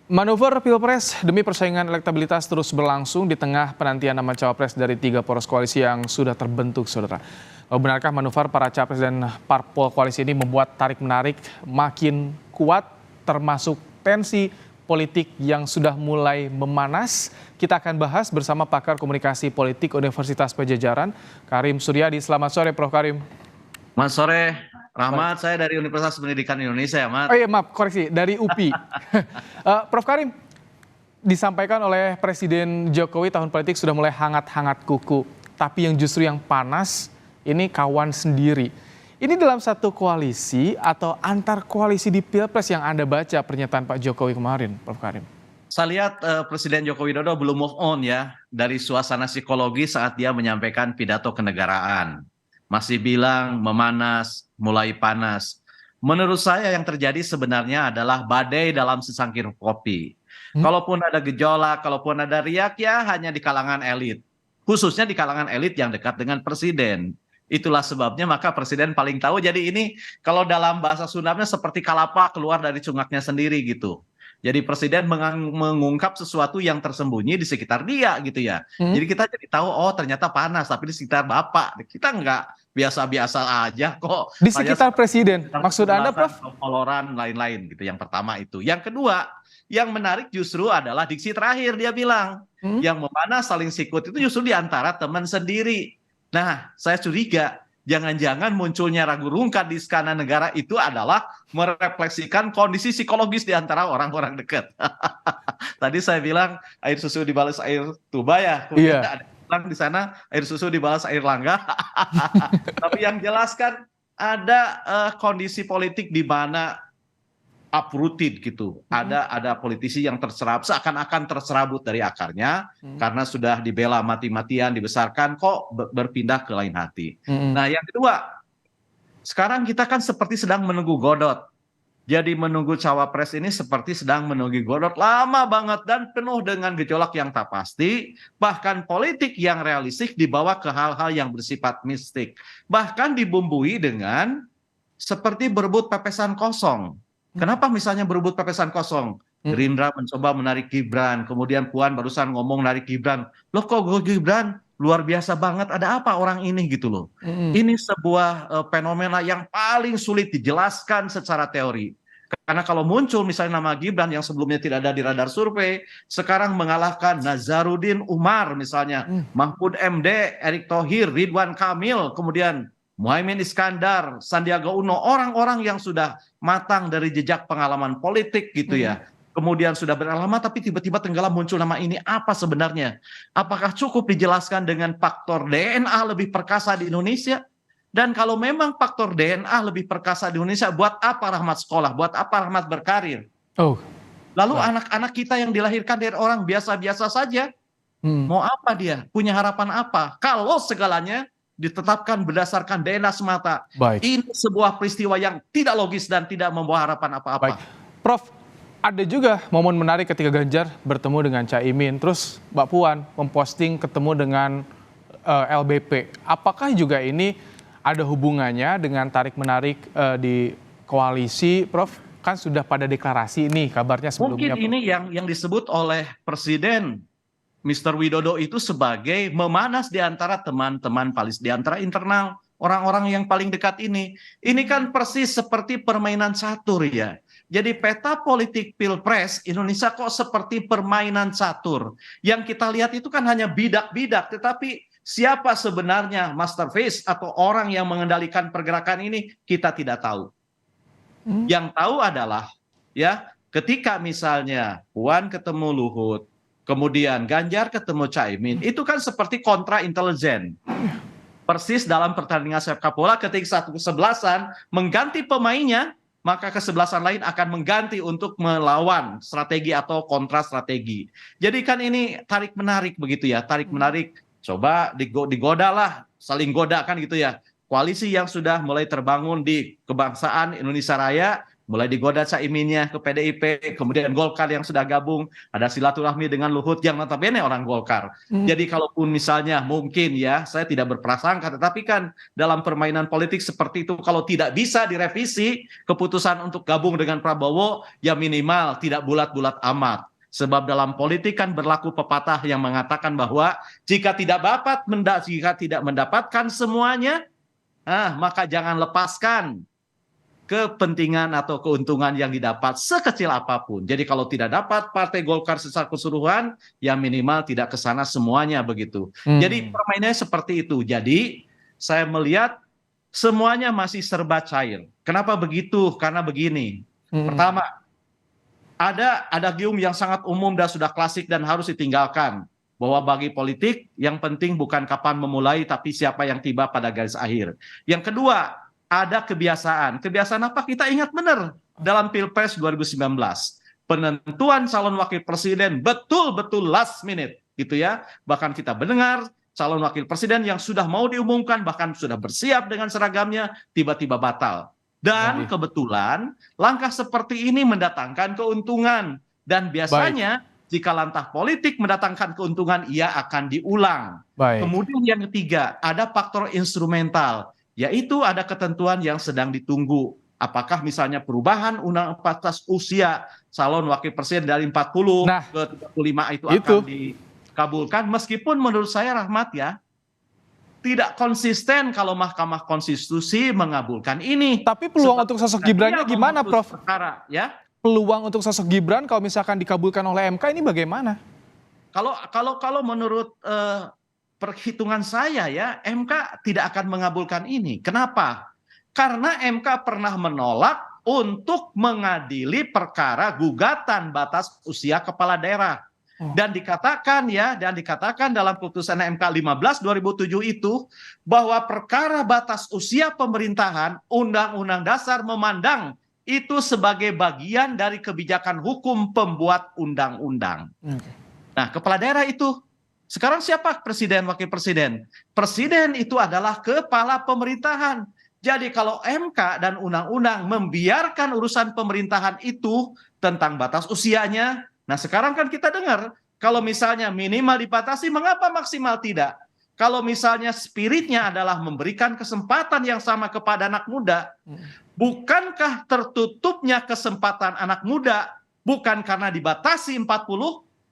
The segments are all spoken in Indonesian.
Manuver Pilpres demi persaingan elektabilitas terus berlangsung di tengah penantian nama cawapres dari 3 poros koalisi yang sudah terbentuk, saudara. Benarkah manuver para capres dan parpol koalisi ini membuat tarik-menarik makin kuat, termasuk tensi politik yang sudah mulai memanas? Kita akan bahas bersama pakar komunikasi politik Universitas Padjadjaran, Karim Suryadi. Selamat sore, Prof. Karim. Mas sore, Rahmat, saya dari Universitas Pendidikan Indonesia, Mat. Oh iya, maaf, koreksi, dari UPI. Prof. Karim, disampaikan oleh Presiden Jokowi tahun politik sudah mulai hangat-hangat kuku. Tapi yang justru yang panas, ini kawan sendiri. Ini dalam satu koalisi atau antar koalisi di Pilpres yang Anda baca pernyataan Pak Jokowi kemarin, Prof. Karim? Saya lihat Presiden Joko Widodo belum move on ya dari suasana psikologi saat dia menyampaikan pidato kenegaraan. Masih bilang memanas, mulai panas. Menurut saya yang terjadi sebenarnya adalah badai dalam secangkir kopi. Kalaupun ada gejolak, kalaupun ada riak ya hanya di kalangan elit. Khususnya di kalangan elit yang dekat dengan presiden. Itulah sebabnya maka presiden paling tahu. Jadi ini kalau dalam bahasa Sundanya seperti kalapa keluar dari cungaknya sendiri gitu. Jadi presiden mengungkap sesuatu yang tersembunyi di sekitar dia gitu ya. Jadi kita jadi tahu oh ternyata panas tapi di sekitar Bapak. Kita nggak biasa-biasa aja kok. Di sekitar presiden. Maksud Anda, Prof? Koloran lain-lain gitu. Yang pertama itu. Yang kedua, yang menarik justru adalah diksi terakhir dia bilang. Yang memanas saling sikut itu justru di antara teman sendiri. Nah, saya curiga jangan-jangan munculnya ragu rungkat di skala negara itu adalah merefleksikan kondisi psikologis di antara orang-orang dekat. Tadi saya bilang air susu dibalas air tuba ya. Kemudian ada bilang di sana air susu dibalas air langga. Tapi yang jelas kan ada kondisi politik di mana uprooted gitu. Ada politisi yang terserap seakan-akan terserabut dari akarnya karena sudah dibela mati-matian, dibesarkan kok berpindah ke lain hati. Nah, yang kedua, sekarang kita kan seperti sedang menunggu Godot. Jadi menunggu cawapres ini seperti sedang menunggu Godot lama banget dan penuh dengan gejolak yang tak pasti, bahkan politik yang realistik dibawa ke hal-hal yang bersifat mistik. Bahkan dibumbui dengan seperti berebut pepesan kosong. Kenapa misalnya berebut pepesan kosong? Gerindra mencoba menarik Gibran, kemudian Puan barusan ngomong narik Gibran. Loh kok Gibran luar biasa banget, ada apa orang ini gitu loh. Ini sebuah fenomena yang paling sulit dijelaskan secara teori. Karena kalau muncul misalnya nama Gibran yang sebelumnya tidak ada di radar survei, sekarang mengalahkan Nazarudin Umar misalnya, Mahfud MD, Erick Thohir, Ridwan Kamil, kemudian Muhaimin Iskandar, Sandiaga Uno, orang-orang yang sudah matang dari jejak pengalaman politik gitu ya. Kemudian sudah berlama tapi tiba-tiba tenggelam muncul nama ini, apa sebenarnya? Apakah cukup dijelaskan dengan faktor DNA lebih perkasa di Indonesia? Dan kalau memang faktor DNA lebih perkasa di Indonesia, buat apa Rahmat sekolah? Buat apa Rahmat berkarir? Lalu anak-anak kita yang dilahirkan dari orang biasa-biasa saja, mau apa dia? Punya harapan apa? Kalau segalanya ditetapkan berdasarkan DNA semata. Ini sebuah peristiwa yang tidak logis dan tidak membawa harapan apa-apa. Prof, ada juga momen menarik ketika Ganjar bertemu dengan Caimin, terus Mbak Puan memposting ketemu dengan LBP. Apakah juga ini ada hubungannya dengan tarik-menarik di koalisi, Prof? Kan sudah pada deklarasi ini kabarnya sebelumnya. Mungkin ini yang disebut oleh Presiden Mr. Widodo itu sebagai memanas di antara teman-teman di antara internal orang-orang yang paling dekat ini. Ini kan persis seperti permainan catur ya. Jadi peta politik Pilpres Indonesia kok seperti permainan catur. Yang kita lihat itu kan hanya bidak-bidak, tetapi siapa sebenarnya masterpiece atau orang yang mengendalikan pergerakan ini kita tidak tahu. Yang tahu adalah ya ketika misalnya Puan ketemu Luhut, kemudian Ganjar ketemu Caimin, itu kan seperti kontra intelijen. Persis dalam pertandingan sepak bola ketika satu kesebelasan mengganti pemainnya, maka kesebelasan lain akan mengganti untuk melawan strategi atau kontra strategi. Jadi kan ini tarik-menarik begitu ya, tarik-menarik. Coba digoda lah, saling goda kan gitu ya. Koalisi yang sudah mulai terbangun di kebangsaan Indonesia Raya mulai digoda Caiminnya ke PDIP, kemudian Golkar yang sudah gabung, ada silaturahmi dengan Luhut yang notabene orang Golkar. Jadi kalaupun misalnya mungkin ya, saya tidak berprasangka, tetapi kan dalam permainan politik seperti itu, kalau tidak bisa direvisi keputusan untuk gabung dengan Prabowo, ya minimal tidak bulat-bulat amat. Sebab dalam politik kan berlaku pepatah yang mengatakan bahwa jika tidak mendapatkan semuanya, maka jangan lepaskan kepentingan atau keuntungan yang didapat sekecil apapun. Jadi kalau tidak dapat Partai Golkar secara keseluruhan, ya minimal tidak ke sana semuanya begitu. Jadi permainannya seperti itu. Jadi saya melihat semuanya masih serba cair. Kenapa begitu? Karena begini. Pertama, ada gium yang sangat umum dan sudah klasik dan harus ditinggalkan. Bahwa bagi politik yang penting bukan kapan memulai tapi siapa yang tiba pada garis akhir. Yang kedua, ada kebiasaan. Kebiasaan apa? Kita ingat benar dalam Pilpres 2019. Penentuan calon wakil presiden betul-betul last minute gitu ya. Bahkan kita mendengar calon wakil presiden yang sudah mau diumumkan bahkan sudah bersiap dengan seragamnya tiba-tiba batal. Dan kebetulan langkah seperti ini mendatangkan keuntungan dan biasanya jika langkah politik mendatangkan keuntungan ia akan diulang. Kemudian yang ketiga, ada faktor instrumental, yaitu ada ketentuan yang sedang ditunggu. Apakah misalnya perubahan undang batas usia calon wakil presiden dari 40 ke 35 itu akan dikabulkan, meskipun menurut saya Rahmat ya, tidak konsisten kalau Mahkamah Konstitusi mengabulkan ini. Tapi peluang untuk sosok Gibran-nya gimana, Prof? Perkara, ya? Peluang untuk sosok Gibran kalau misalkan dikabulkan oleh MK ini bagaimana? Kalau menurut perhitungan saya ya, MK tidak akan mengabulkan ini. Kenapa? Karena MK pernah menolak untuk mengadili perkara gugatan batas usia kepala daerah. Dan dikatakan dalam putusan MK 15 2007 itu bahwa perkara batas usia pemerintahan Undang-Undang Dasar memandang itu sebagai bagian dari kebijakan hukum pembuat undang-undang. Nah, kepala daerah itu sekarang siapa presiden, wakil presiden? Presiden itu adalah kepala pemerintahan. Jadi kalau MK dan undang-undang membiarkan urusan pemerintahan itu tentang batas usianya, nah sekarang kan kita dengar, kalau misalnya minimal dibatasi, mengapa maksimal tidak? Kalau misalnya spiritnya adalah memberikan kesempatan yang sama kepada anak muda, bukankah tertutupnya kesempatan anak muda bukan karena dibatasi 40,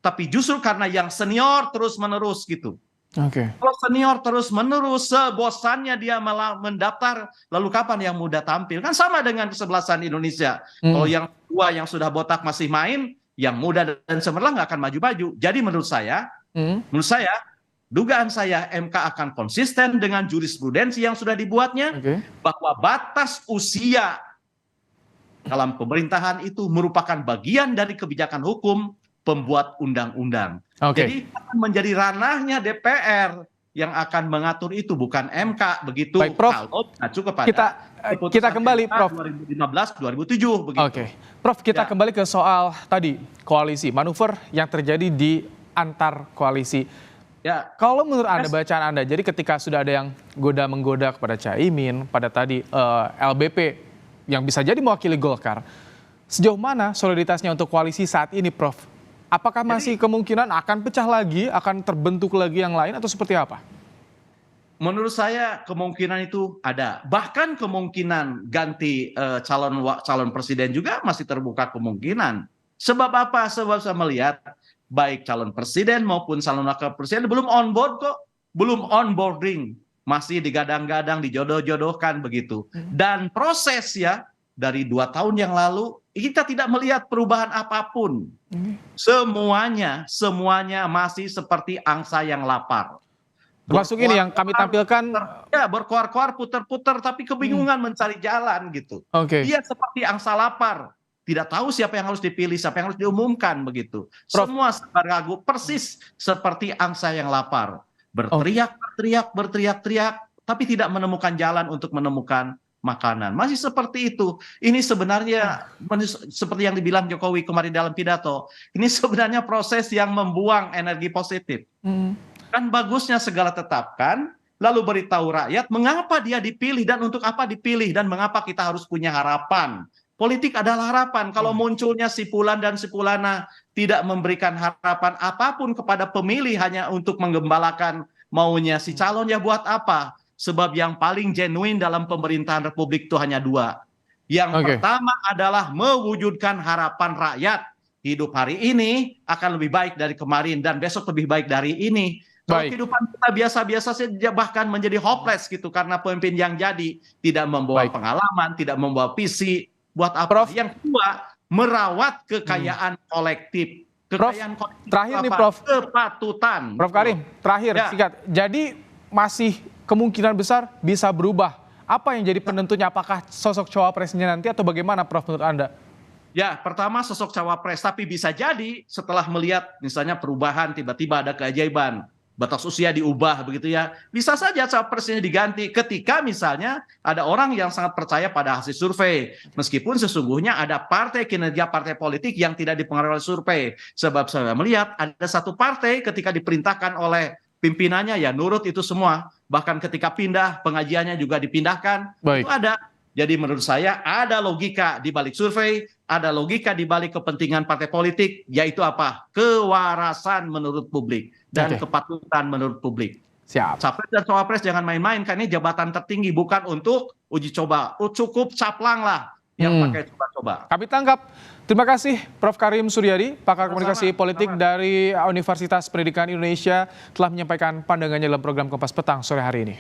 tapi justru karena yang senior terus-menerus gitu. Kalau senior terus-menerus, sebosannya dia malah mendaftar, lalu kapan yang muda tampil? Kan sama dengan kesebelasan Indonesia. Kalau yang tua yang sudah botak masih main, yang muda dan cemerlang nggak akan maju-maju. Jadi menurut saya, dugaan saya MK akan konsisten dengan jurisprudensi yang sudah dibuatnya, bahwa batas usia dalam pemerintahan itu merupakan bagian dari kebijakan hukum pembuat undang-undang. Jadi akan menjadi ranahnya DPR yang akan mengatur itu, bukan MK begitu. Baik, Prof. Kalau mengacu kepada kita kembali, Prof. 2015-2007 begitu. Prof, kita kembali ke soal tadi koalisi, manuver yang terjadi di antar koalisi. Ya, kalau menurut Anda, bacaan Anda, jadi ketika sudah ada yang menggoda kepada Caimin, pada tadi LBP yang bisa jadi mewakili Golkar, sejauh mana soliditasnya untuk koalisi saat ini, Prof? Apakah masih kemungkinan akan pecah lagi, akan terbentuk lagi yang lain, atau seperti apa? Menurut saya kemungkinan itu ada. Bahkan kemungkinan ganti calon presiden juga masih terbuka kemungkinan. Sebab apa? Sebab saya melihat baik calon presiden maupun calon wakil presiden belum on board kok. Belum onboarding. Masih digadang-gadang, dijodoh-jodohkan begitu. Dan proses ya, dari 2 tahun yang lalu, kita tidak melihat perubahan apapun. Semuanya masih seperti angsa yang lapar. Termasuk ini yang kami tampilkan. Ya, berkoar-koar, putar-putar, tapi kebingungan mencari jalan gitu. Dia seperti angsa lapar. Tidak tahu siapa yang harus dipilih, siapa yang harus diumumkan begitu. Semua ragu, persis seperti angsa yang lapar. Berteriak, tapi tidak menemukan jalan untuk menemukan makanan. Masih seperti itu. Ini sebenarnya seperti yang dibilang Jokowi kemarin dalam pidato. Ini sebenarnya proses yang membuang energi positif. Kan bagusnya segala tetapkan, lalu beritahu rakyat mengapa dia dipilih dan untuk apa dipilih dan mengapa kita harus punya harapan Politik adalah harapan. Kalau munculnya si Fulan dan si Fulana tidak memberikan harapan apapun kepada pemilih hanya untuk menggembalakan maunya si calon, ya buat apa? Sebab yang paling genuine dalam pemerintahan Republik itu hanya dua. Yang pertama adalah mewujudkan harapan rakyat. Hidup hari ini akan lebih baik dari kemarin dan besok lebih baik dari ini. Kalau kehidupan kita biasa-biasa saja bahkan menjadi hopeless gitu karena pemimpin yang jadi tidak membawa pengalaman, tidak membawa visi. Buat apa? Yang kedua, merawat kekayaan kolektif. Kekayaan kolektif terakhir nih Prof. Kepatutan. Prof Karim, terakhir singkat. Jadi masih kemungkinan besar bisa berubah. Apa yang jadi penentunya? Apakah sosok cawapresnya nanti atau bagaimana Prof menurut Anda? Ya, pertama sosok cawapres, tapi bisa jadi setelah melihat misalnya perubahan tiba-tiba ada keajaiban. Batas usia diubah begitu ya. Bisa saja cawapresnya diganti ketika misalnya ada orang yang sangat percaya pada hasil survei. Meskipun sesungguhnya ada kinerja partai politik yang tidak dipengaruhi oleh survei. Sebab saya melihat ada satu partai ketika diperintahkan oleh pimpinannya ya nurut itu semua. Bahkan ketika pindah pengajiannya juga dipindahkan. Itu ada. Jadi menurut saya ada logika di balik survei, ada logika di balik kepentingan partai politik, yaitu apa? Kewarasan menurut publik dan kepatutan menurut publik. Siap. Capres dan cawapres jangan main-main, karena ini jabatan tertinggi, bukan untuk uji coba. Cukup caplang lah yang pakai coba-coba. Kami tangkap. Terima kasih Prof Karim Suryadi, pakar komunikasi politik dari Universitas Pendidikan Indonesia telah menyampaikan pandangannya dalam program Kompas Petang sore hari ini.